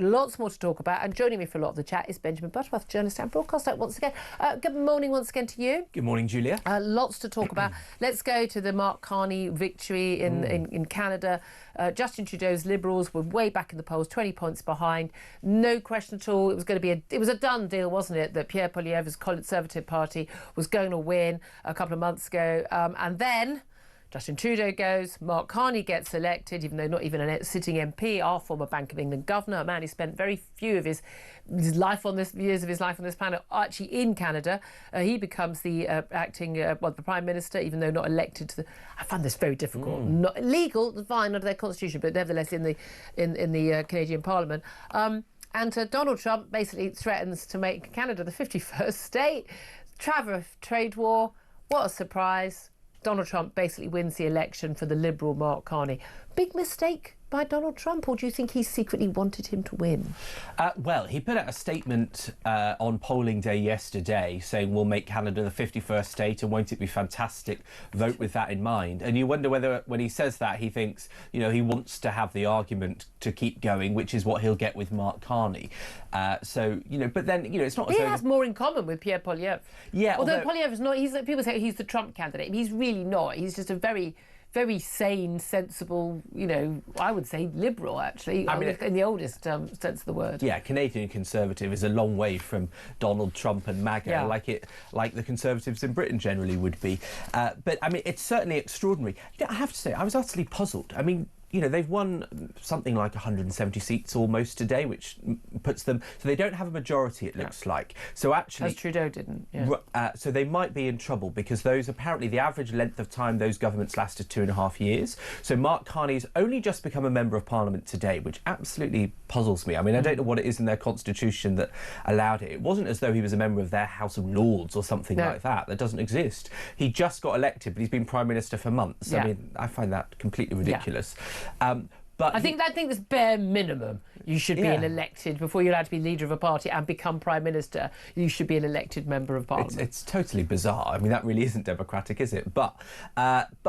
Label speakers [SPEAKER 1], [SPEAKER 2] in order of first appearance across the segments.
[SPEAKER 1] Lots more to talk about, and joining me for a lot of the chat is Benjamin Butterworth, journalist and broadcaster once again. Good morning once again to you.
[SPEAKER 2] Good morning, Julia.
[SPEAKER 1] Lots to talk about. Let's go to the Mark Carney victory in Canada. Justin Trudeau's Liberals were way back in the polls, 20 points behind. No question at all. It was going to be it was a done deal, wasn't it, that Pierre Poilievre's Conservative Party was going to win a couple of months ago. And then Justin Trudeau goes, Mark Carney gets elected, even though not even a sitting MP, our former Bank of England governor, a man who spent very few of his life on this years of his life on this planet actually in Canada. He becomes the acting the Prime Minister, even though not elected to the. I find this very difficult. Not legal, fine under their constitution, but nevertheless in the Canadian Parliament. And Donald Trump basically threatens to make Canada the 51st state. Trade war. What a surprise. Donald Trump basically wins the election for the Liberal Mark Carney. Big mistake by Donald Trump, or do you think he secretly wanted him to win?
[SPEAKER 2] Well, he put out a statement on polling day yesterday saying we'll make Canada the 51st state and won't it be fantastic? Vote with that in mind. And you wonder whether when he says that he thinks, you know, he wants to have the argument to keep going, which is what he'll get with Mark Carney. So, you know, but then, you know, it's not...
[SPEAKER 1] He has more in common with Pierre Poilievre.
[SPEAKER 2] Yeah.
[SPEAKER 1] Although Poilievre is not... People say he's the Trump candidate. He's really not. He's just a very sane, sensible, you know, I would say liberal, actually, in the oldest sense of the word.
[SPEAKER 2] Yeah, Canadian Conservative is a long way from Donald Trump and MAGA, like the Conservatives in Britain generally would be. But, I mean, it's certainly extraordinary. You know, I have to say, I was utterly puzzled. I mean, you know, they've won something like 170 seats almost today, which puts them... So they don't have a majority, it looks like. So actually...
[SPEAKER 1] As Trudeau didn't,
[SPEAKER 2] so they might be in trouble because those, apparently, the average length of time those governments lasted 2.5 years. So Mark Carney's only just become a Member of Parliament today, which absolutely puzzles me. I mean, I don't know what it is in their constitution that allowed it. It wasn't as though he was a member of their House of Lords or something like that. That doesn't exist. He just got elected, but he's been Prime Minister for months. I mean, I find that completely ridiculous. But
[SPEAKER 1] I think that's bare minimum. You should be an elected, before you're allowed to be leader of a party and become Prime Minister, you should be an elected Member of Parliament.
[SPEAKER 2] It's totally bizarre. I mean, that really isn't democratic, is it? But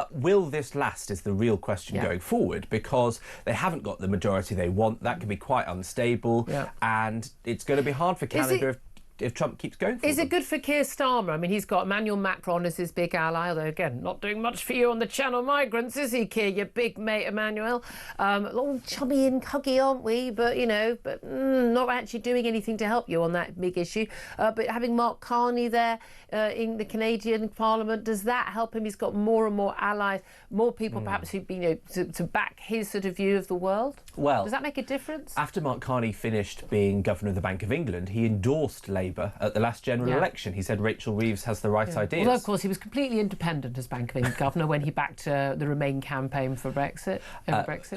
[SPEAKER 2] will this last is the real question going forward, because they haven't got the majority they want. That can be quite unstable, and it's going to be hard for Canada if Trump keeps going for
[SPEAKER 1] Is it good for Keir Starmer? I mean, he's got Emmanuel Macron as his big ally, although, again, not doing much for you on the Channel Migrants, is he, Keir, your big mate, Emmanuel? All chummy and huggy, aren't we? But, you know, not actually doing anything to help you on that big issue. But having Mark Carney there in the Canadian Parliament, does that help him? He's got more and more allies, more people perhaps who, you know, to back his sort of view of the world?
[SPEAKER 2] Well,
[SPEAKER 1] does that make a difference?
[SPEAKER 2] After Mark Carney finished being Governor of the Bank of England, he endorsed Labour at the last general election. He said Rachel Reeves has the right ideas.
[SPEAKER 1] Although, of course, he was completely independent as Bank of England governor when he backed the Remain campaign for Brexit.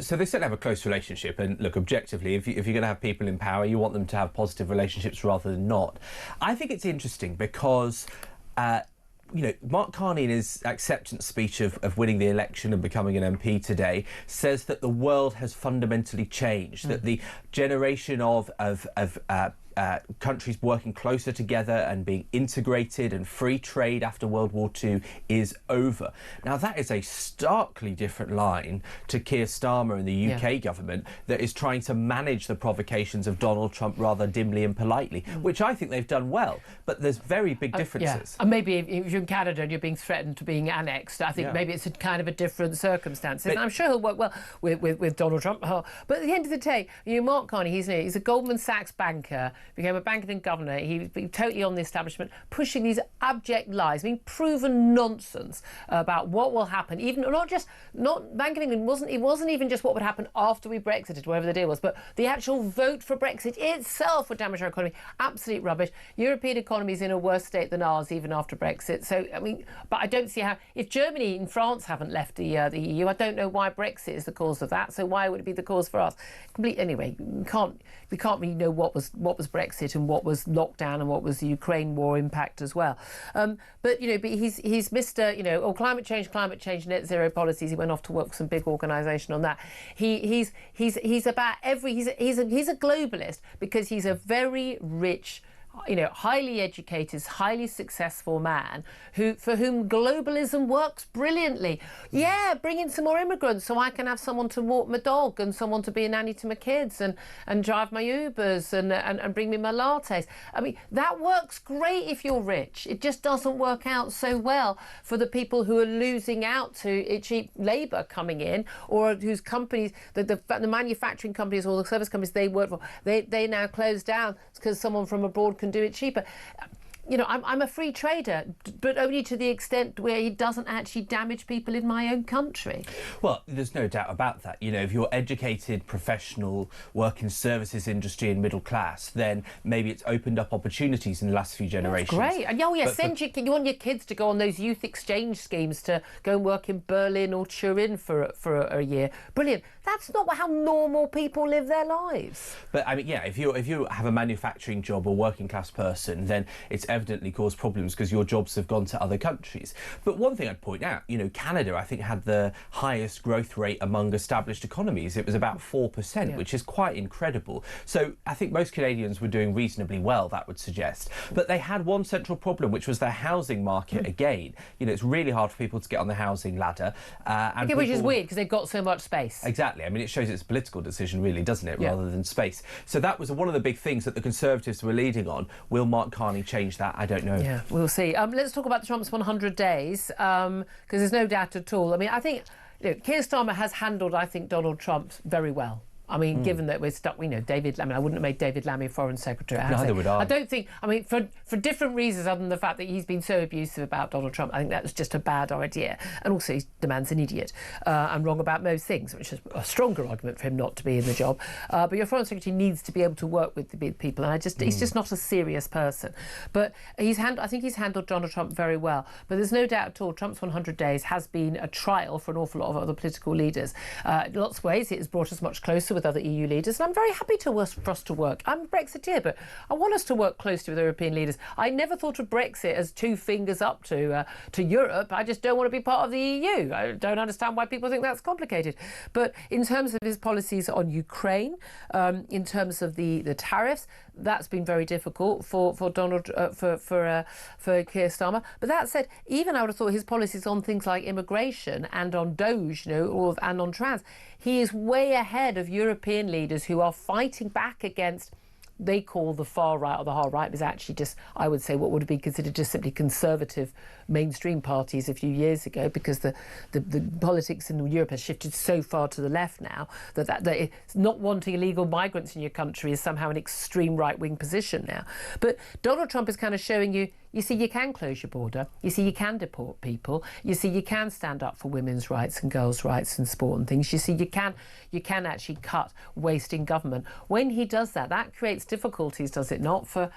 [SPEAKER 2] So they certainly have a close relationship. And look, objectively, if you're going to have people in power, you want them to have positive relationships rather than not. I think it's interesting because... you know, Mark Carney in his acceptance speech of winning the election and becoming an MP today says that the world has fundamentally changed, that the generation of countries working closer together and being integrated and free trade after World War II is over. Now, that is a starkly different line to Keir Starmer and the UK government that is trying to manage the provocations of Donald Trump rather dimly and politely, which I think they've done well. But there's very big differences.
[SPEAKER 1] And maybe if you're in Canada and you're being threatened to being annexed, I think maybe it's a kind of a different circumstance. And I'm sure he'll work well with Donald Trump. But at the end of the day, you know, Mark Carney, he's a Goldman Sachs banker, became a Bank of England governor. He's been totally on the establishment, pushing these abject lies, proven nonsense about what will happen. Even not Bank of England wasn't even just what would happen after we Brexited, whatever the deal was, but the actual vote for Brexit itself would damage our economy. Absolute rubbish. European economy is in a worse state than ours even after Brexit. So I mean, but I don't see how, if Germany and France haven't left the EU, I don't know why Brexit is the cause of that. So why would it be the cause for us? Anyway, we can't really know what was Brexit and what was lockdown and what was the Ukraine war impact as well. But he's Mr. Climate change, net zero policies. He went off to work for some big organisation on that. He's about he's a globalist because he's a very rich, highly educated, highly successful man for whom globalism works brilliantly. Yeah, bring in some more immigrants so I can have someone to walk my dog and someone to be a nanny to my kids and drive my Ubers and bring me my lattes. I mean, that works great if you're rich. It just doesn't work out so well for the people who are losing out to cheap labour coming in, or whose companies, the manufacturing companies or the service companies they work for, they now close down because someone from abroad can do it cheaper. I'm a free trader, but only to the extent where it doesn't actually damage people in my own country.
[SPEAKER 2] Well, there's no doubt about that. If you're educated, professional, work in services industry and middle class, then maybe it's opened up opportunities in the last few generations.
[SPEAKER 1] That's great. And you want your kids to go on those youth exchange schemes to go and work in Berlin or Turin for a year. Brilliant. That's not how normal people live their lives.
[SPEAKER 2] But I mean, yeah, if you have a manufacturing job or working class person, then it's evidently caused problems because your jobs have gone to other countries. But one thing I'd point out, Canada, I think, had the highest growth rate among established economies. It was about 4%, which is quite incredible. So I think most Canadians were doing reasonably well, that would suggest. But they had one central problem, which was their housing market again. It's really hard for people to get on the housing ladder.
[SPEAKER 1] Which is weird because they've got so much space.
[SPEAKER 2] Exactly. I mean, it shows it's a political decision, really, doesn't it, rather than space. So that was one of the big things that the Conservatives were leading on. Will Mark Carney change that? I don't know.
[SPEAKER 1] Yeah, we'll see. Let's talk about Trump's 100 days, because there's no doubt at all. I mean, I think Keir Starmer has handled, Donald Trump very well. I mean, given that we're stuck, David Lammy, I wouldn't have made David Lammy Foreign Secretary.
[SPEAKER 2] Neither would I.
[SPEAKER 1] I don't think, for different reasons other than the fact that he's been so abusive about Donald Trump, I think that's just a bad idea. And also, the man's an idiot and wrong about most things, which is a stronger argument for him not to be in the job. But your Foreign Secretary needs to be able to work with the people, and he's just not a serious person. But I think he's handled Donald Trump very well. But there's no doubt at all, Trump's 100 days has been a trial for an awful lot of other political leaders. In lots of ways, it has brought us much closer with other EU leaders, and I'm very happy for us to work. I'm a Brexiteer, but I want us to work closely with European leaders. I never thought of Brexit as two fingers up to Europe. I just don't want to be part of the EU. I don't understand why people think that's complicated. But in terms of his policies on Ukraine, in terms of the tariffs, that's been very difficult for Donald for Keir Starmer. But that said, even I would have thought his policies on things like immigration and on DOGE, and on trans, he is way ahead of European leaders who are fighting back against, they call the far right or the hard right, was actually just, I would say, what would be considered just simply conservative mainstream parties a few years ago, because the politics in Europe has shifted so far to the left now that it's not wanting illegal migrants in your country is somehow an extreme right-wing position now. But Donald Trump is kind of showing you see, you can close your border. You see, you can deport people. You see, you can stand up for women's rights and girls' rights and sport and things. You see, you can actually cut waste in government. When he does that, that creates difficulties, does it not, for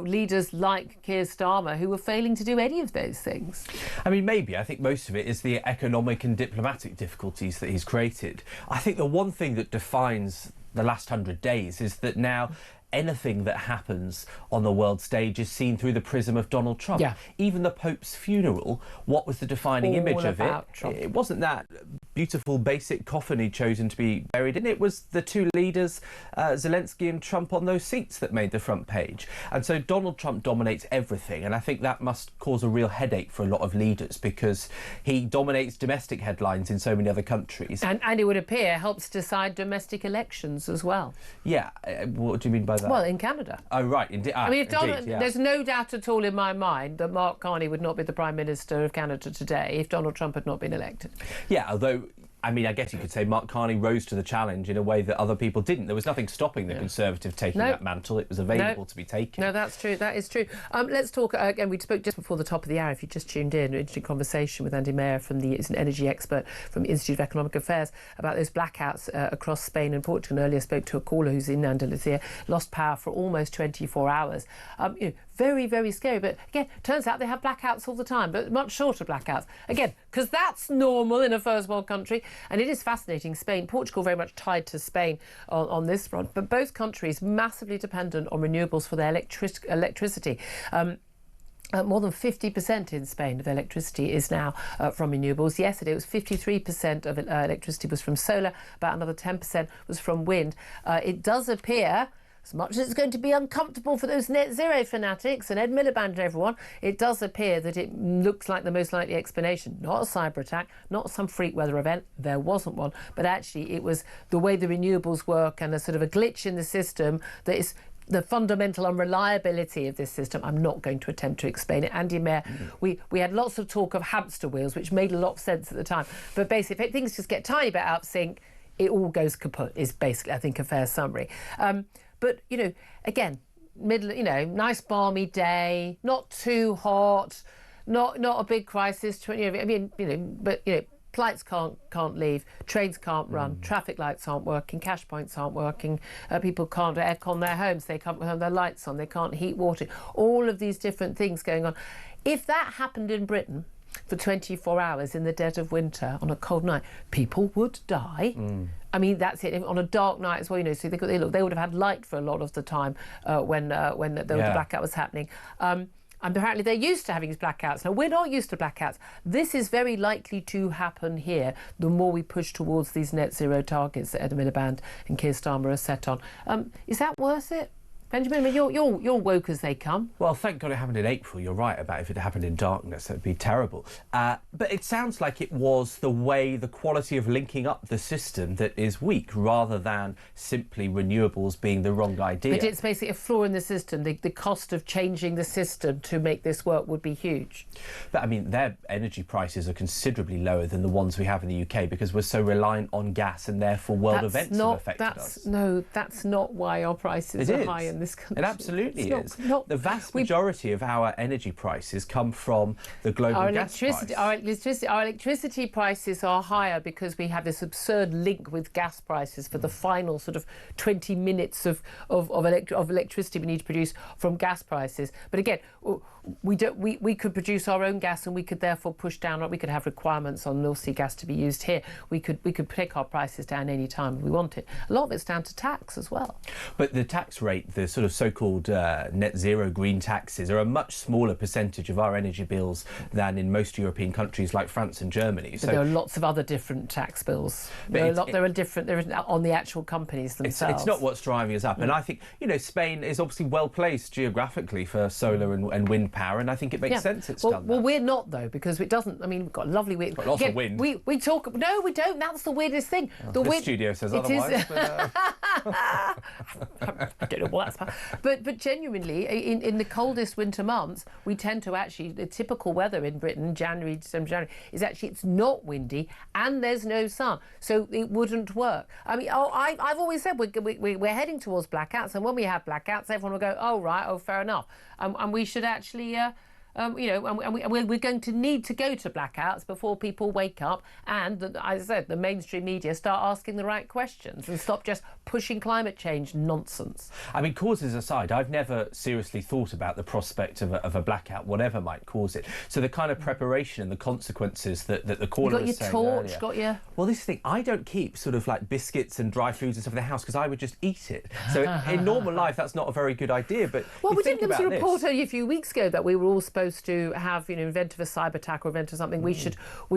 [SPEAKER 1] leaders like Keir Starmer, who are failing to do any of those things?
[SPEAKER 2] I mean, maybe. I think most of it is the economic and diplomatic difficulties that he's created. I think the one thing that defines the last 100 days is that now anything that happens on the world stage is seen through the prism of Donald Trump.
[SPEAKER 1] Yeah.
[SPEAKER 2] Even the Pope's funeral, what was the defining image of it?
[SPEAKER 1] Trump.
[SPEAKER 2] It wasn't that beautiful basic coffin he'd chosen to be buried in. It was the two leaders, Zelensky and Trump, on those seats that made the front page. And so Donald Trump dominates everything, and I think that must cause a real headache for a lot of leaders, because he dominates domestic headlines in so many other countries.
[SPEAKER 1] And it would appear helps decide domestic elections as well.
[SPEAKER 2] Yeah, what do you mean by that?
[SPEAKER 1] Well, in Canada.
[SPEAKER 2] Oh, right. Indeed.
[SPEAKER 1] I mean, there's no doubt at all in my mind that Mark Carney would not be the Prime Minister of Canada today if Donald Trump had not been elected.
[SPEAKER 2] Yeah, although, I mean, I guess you could say Mark Carney rose to the challenge in a way that other people didn't. There was nothing stopping the Conservative taking that mantle. It was available to be taken.
[SPEAKER 1] No, that's true. That is true. Let's talk again. We spoke just before the top of the hour. If you just tuned in, an interesting conversation with Andy Mayer, is an energy expert from the Institute of Economic Affairs, about those blackouts across Spain and Portugal. And earlier spoke to a caller who's in Andalusia, lost power for almost 24 hours. Very, very scary. But again, turns out they have blackouts all the time, but much shorter blackouts. Again, because that's normal in a first world country. And it is fascinating. Portugal very much tied to Spain on this front, but both countries massively dependent on renewables for their electricity. More than 50% in Spain of electricity is now from renewables. Yesterday it was 53% of electricity was from solar, about another 10% was from wind. It does appear as much as it's going to be uncomfortable for those net zero fanatics and Ed Miliband and everyone, it does appear that it looks like the most likely explanation. Not a cyber attack, not some freak weather event. There wasn't one, but actually it was the way the renewables work and a sort of a glitch in the system that is the fundamental unreliability of this system. I'm not going to attempt to explain it. Andy Mayer, we had lots of talk of hamster wheels, which made a lot of sense at the time. But basically, if things just get a tiny bit out of sync, it all goes kaput, is basically, I think, a fair summary. But, you know, again, nice balmy day, not too hot, not a big crisis. Flights can't leave, trains can't run, traffic lights aren't working, cash points aren't working, people can't aircon their homes, they can't have their lights on, they can't heat water, all of these different things going on. If that happened in Britain for 24 hours in the dead of winter on a cold night, people would die. I mean, that's it. On a dark night as well, you know, so they would have had light for a lot of the time when the blackout was happening. And apparently they're used to having these blackouts. Now, we're not used to blackouts. This is very likely to happen here the more we push towards these net zero targets that Ed Miliband and Keir Starmer are set on. Is that worth it? Benjamin, I mean, you're woke as they come.
[SPEAKER 2] Well, thank God it happened in April. You're right about if it happened in darkness, that'd be terrible. But it sounds like it was the quality of linking up the system that is weak, rather than simply renewables being the wrong idea.
[SPEAKER 1] But it's basically a flaw in the system. The cost of changing the system to make this work would be huge.
[SPEAKER 2] But I mean, their energy prices are considerably lower than the ones we have in the UK because we're so reliant on gas, and therefore world events have affected us.
[SPEAKER 1] No, that's not why our prices are high in this country.
[SPEAKER 2] It absolutely is. The vast majority of our energy prices come from the global gas price.
[SPEAKER 1] Our electricity prices are higher because we have this absurd link with gas prices for the final sort of 20 minutes of electricity we need to produce from gas prices. But again, we could produce our own gas, and we could therefore push down. We could have requirements on North Sea gas to be used here. We could take our prices down any time we want it. A lot of it's down to tax as well.
[SPEAKER 2] But the tax rate, the sort of so-called net zero green taxes, are a much smaller percentage of our energy bills than in most European countries like France and Germany.
[SPEAKER 1] So there are lots of other different tax bills. There are different on the actual companies themselves.
[SPEAKER 2] It's not what's driving us up. And I think, you know, Spain is obviously well placed geographically for solar and wind power, and I think it makes sense it's done that.
[SPEAKER 1] Well, we're not, though, because it doesn't. I mean, we've got lovely wind.
[SPEAKER 2] Got lots of wind.
[SPEAKER 1] We talk. No, we don't. That's the weirdest thing.
[SPEAKER 2] The studio says otherwise.
[SPEAKER 1] I don't know what that's about. But genuinely, in the coldest winter months, we tend to actually, the typical weather in Britain, January, December, January, is actually it's not windy and there's no sun, so it wouldn't work. I mean, I've always said we're heading towards blackouts, and when we have blackouts, everyone will go, oh right, oh fair enough, and we should actually. We're going to need to go to blackouts before people wake up and, as I said, the mainstream media start asking the right questions and stop just pushing climate change nonsense.
[SPEAKER 2] I mean, causes aside, I've never seriously thought about the prospect of a blackout, whatever might cause it. So the kind of preparation and the consequences that the caller was saying earlier.
[SPEAKER 1] You got your torch,
[SPEAKER 2] Well, this thing, I don't keep sort of like biscuits and dry foods and stuff in the house because I would just eat it. So in normal life, that's not a very good idea. But
[SPEAKER 1] well, we did a report only a few weeks ago that we were all supposed to have, you know, invent of a cyber attack or invent of something. We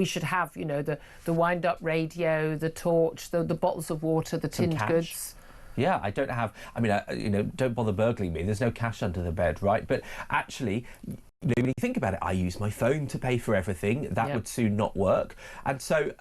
[SPEAKER 1] should have, you know, the wind-up radio, the torch, the bottles of water, the tinned goods.
[SPEAKER 2] Yeah, I don't have. I mean, don't bother burgling me. There's no cash under the bed, right? But actually, when you think about it, I use my phone to pay for everything. That would soon not work. And so,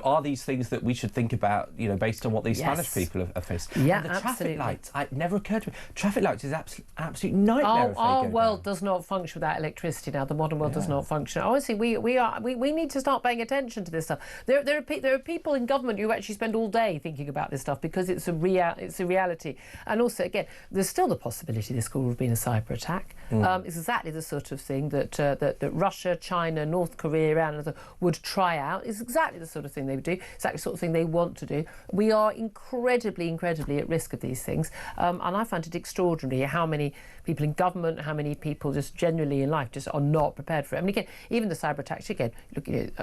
[SPEAKER 2] are these things that we should think about, based on what these Spanish people have faced?
[SPEAKER 1] Yeah,
[SPEAKER 2] and the
[SPEAKER 1] absolutely.
[SPEAKER 2] traffic lights, it never occurred to me. Traffic lights is absolute nightmare.
[SPEAKER 1] Our world does not function without electricity now. The modern world does not function. Honestly, we need to start paying attention to this stuff. There are people in government who actually spend all day thinking about this stuff because it's a reality. And also, again, there's still the possibility this could have been a cyber attack. It's exactly the sort of thing that Russia, China, North Korea, and would try out. It's exactly the sort of thing they would do. It's exactly the sort of thing they want to do. We are incredibly at risk of these things. And I find it extraordinary how many people in government, how many people just generally in life just are not prepared for it. I mean, again, even the cyber attacks, again, look at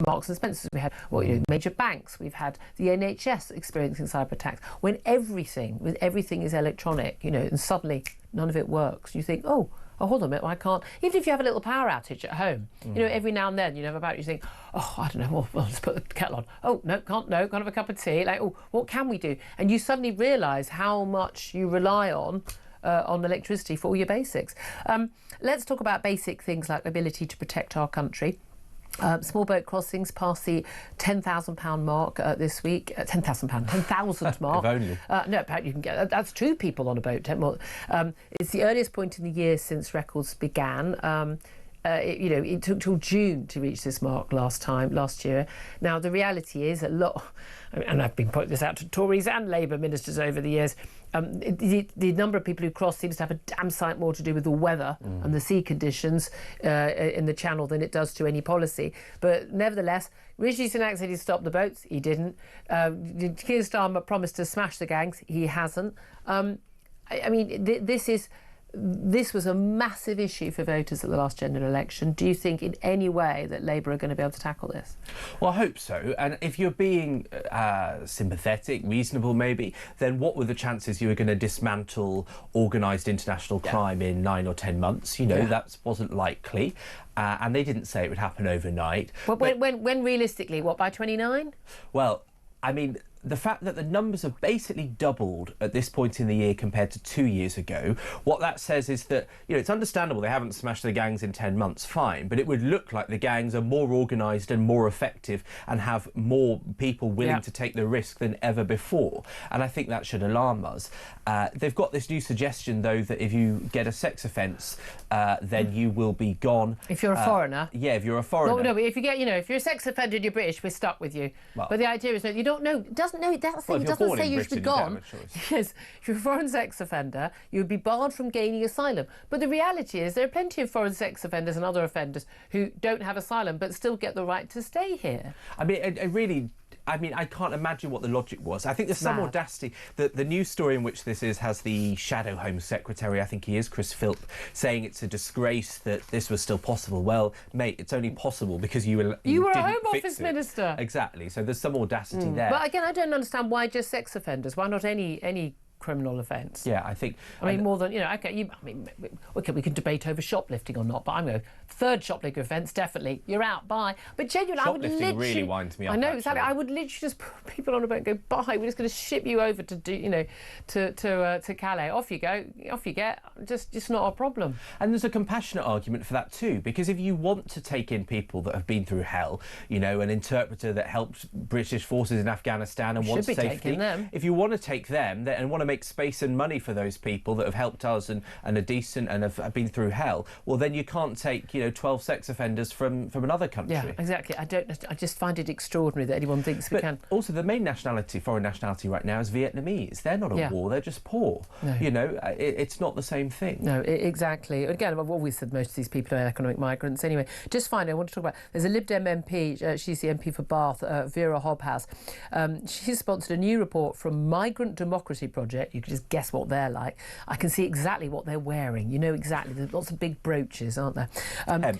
[SPEAKER 1] Marks and Spencer's, we had major banks, we've had the NHS experiencing cyber attacks. When everything is electronic, and suddenly none of it works, you think, oh, oh, hold on a minute, I can't. Even if you have a little power outage at home, you know, every now and then, you know, about you think, oh, I don't know, well, let's put the kettle on. Oh, no, can't have a cup of tea. Like, oh, what can we do? And you suddenly realise how much you rely on electricity for all your basics. Let's talk about basic things like the ability to protect our country. Small boat crossings passed the £10,000 mark this week. £10,000 mark.
[SPEAKER 2] If only.
[SPEAKER 1] No, apparently you can get that's 2 people on a boat. It's the earliest point in the year since records began. It took till June to reach this mark last year. Now, the reality is a lot, and I've been pointing this out to Tories and Labour ministers over the years, the number of people who cross seems to have a damn sight more to do with the weather and the sea conditions in the Channel than it does to any policy. But nevertheless, Rishi Sunak said he'd stop the boats. He didn't. Keir Starmer promised to smash the gangs. He hasn't. This was a massive issue for voters at the last general election. Do you think in any way that Labour are going to be able to tackle this?
[SPEAKER 2] Well, I hope so. And if you're being sympathetic, reasonable maybe, then what were the chances you were going to dismantle organised international crime in 9 or 10 months? You know, that wasn't likely. And they didn't say it would happen overnight.
[SPEAKER 1] But when realistically, what, by 29?
[SPEAKER 2] Well, I mean, the fact that the numbers have basically doubled at this point in the year compared to 2 years ago, what that says is that, you know, it's understandable they haven't smashed the gangs in 10 months, fine, but it would look like the gangs are more organised and more effective and have more people willing to take the risk than ever before. And I think that should alarm us. They've got this new suggestion, though, that if you get a sex offence, then you will be gone.
[SPEAKER 1] If you're a foreigner?
[SPEAKER 2] Yeah, if you're a foreigner.
[SPEAKER 1] No, but if you get, if you're a sex offender and you're British, we're stuck with you. Well, but the idea is, no, you don't know. It doesn't know. That's the thing. It doesn't say you should be gone. Yes, if you're a foreign sex offender, you would be barred from gaining asylum. But the reality is there are plenty of foreign sex offenders and other offenders who don't have asylum but still get the right to stay here.
[SPEAKER 2] I mean, I can't imagine what the logic was. I think there's some audacity. The news story in which this has the shadow Home Secretary, I think he is, Chris Philp, saying it's a disgrace that this was still possible. Well, mate, it's only possible because you were
[SPEAKER 1] a Home Office Minister.
[SPEAKER 2] Exactly. So there's some audacity there.
[SPEAKER 1] But again, I don't understand why just sex offenders. Why not any criminal offence?
[SPEAKER 2] Yeah, I think.
[SPEAKER 1] I mean, more than okay. We can debate over shoplifting or not, but I'm going third shoplifting offence definitely. You're out. Bye. But genuinely, I would literally
[SPEAKER 2] really winds me up.
[SPEAKER 1] I know exactly. I would literally just put people on a boat and go bye. We're just going to ship you over to Calais. Off you go. Off you get. Just not a problem.
[SPEAKER 2] And there's a compassionate argument for that too, because if you want to take in people that have been through hell, an interpreter that helped British forces in Afghanistan and wants safety, if you want to take them and want to make space and money for those people that have helped us and are decent and have been through hell, well, then you can't take 12 sex offenders from another country.
[SPEAKER 1] Yeah, exactly. I just find it extraordinary that anyone thinks we can.
[SPEAKER 2] Also, the main foreign nationality right now is Vietnamese. They're not at war, they're just poor. No. It's not the same thing.
[SPEAKER 1] No, exactly. Again, I've always said most of these people are economic migrants. Anyway, just finally, I want to talk about, there's a Lib Dem MP, she's the MP for Bath, Vera Hobhouse. She's sponsored a new report from Migrant Democracy Project. You can just guess what they're like. I can see exactly what they're wearing. You know exactly. There's lots of big brooches, aren't there?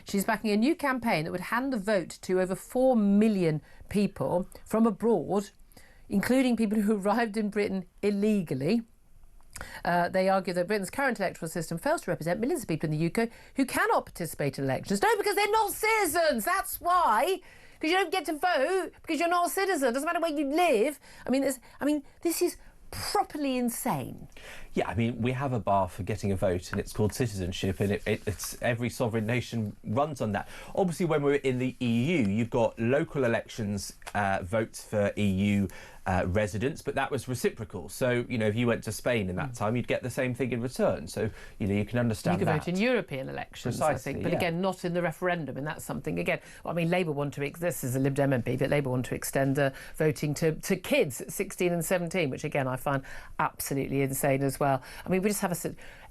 [SPEAKER 1] She's backing a new campaign that would hand the vote to over 4 million people from abroad, including people who arrived in Britain illegally. They argue that Britain's current electoral system fails to represent millions of people in the UK who cannot participate in elections. No, because they're not citizens. That's why. Because you don't get to vote because you're not a citizen. Doesn't matter where you live. This is properly insane.
[SPEAKER 2] Yeah, I mean, we have a bar for getting a vote and it's called citizenship, and it's every sovereign nation runs on that. Obviously, when we're in the EU, you've got local elections, votes for EU residents, but that was reciprocal. So, if you went to Spain in that time, you'd get the same thing in return. So, you can understand that.
[SPEAKER 1] You can vote in European elections,
[SPEAKER 2] precisely,
[SPEAKER 1] I think, but again, not in the referendum, and that's something, again, Labour want to, this is a Lib Dem MP, but Labour want to extend voting to kids 16 and 17, which again, I find absolutely insane as well. We just have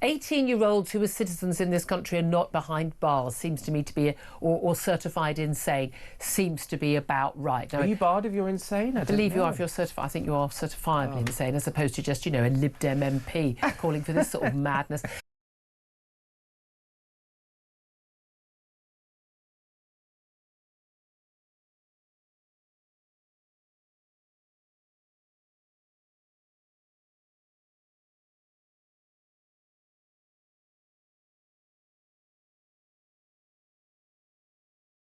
[SPEAKER 1] 18-year-olds who are citizens in this country are not behind bars, seems to me to be, or certified insane, seems to be about right.
[SPEAKER 2] Now, are you barred if you're insane?
[SPEAKER 1] I believe you are if you're certified. I think you are certifiably insane, as opposed to just, a Lib Dem MP calling for this sort of madness.